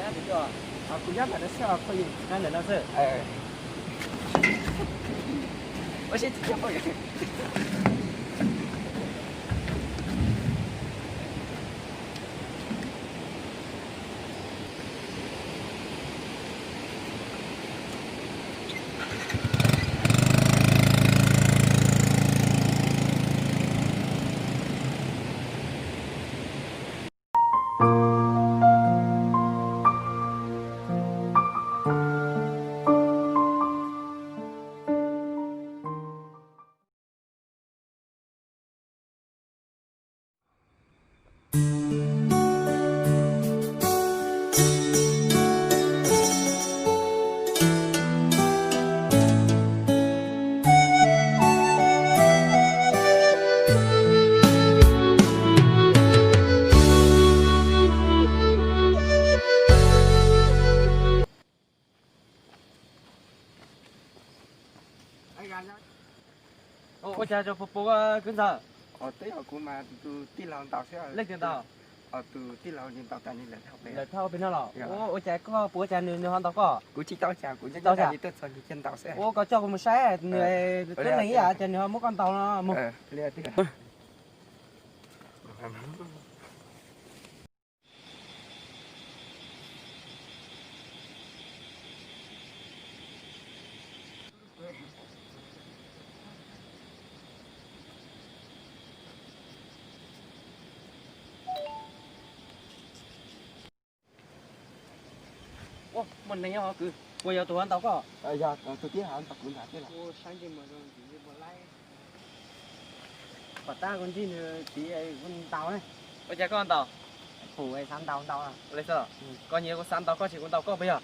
家比较国家把它下可以看得到是，我先直接报应。我家就不跟上，对啊，姑妈都地浪到下，那个到，都地浪人到但你来后来边，套边了，我家个我家女汉到个，估计到下，估计到下你都从你见到下，我个叫我们晒，你跟你呀，家女汉没干到了，没。了解。mình này nhau cứ quay vào tụi anh tao có Dạ, tôi tiếc hả, tập cũng đã thế là. ô sáng chứ mà rồi chỉ vừa lái và ta còn gì nữa chỉ con tàu này bây giờ con tàu phủ ấy săn tàu à lấy sao có nhiều con săn tàu có chỉ con tàu có bây giờ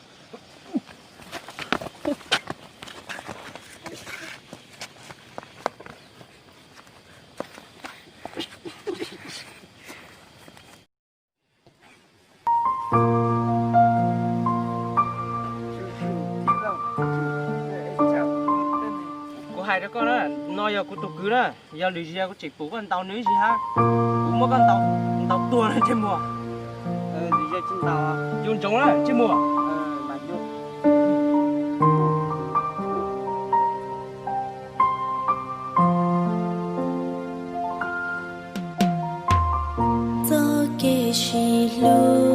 hai đứa con đó nói giờ của tụi cứ đó giờ lì giờ có chỉ phụ con tàu nữa gì ha cũng có con tàu tua lên trên mùa lì giờ trên tàu dùng trống đó trên mùa mà dùng gió kề xì lù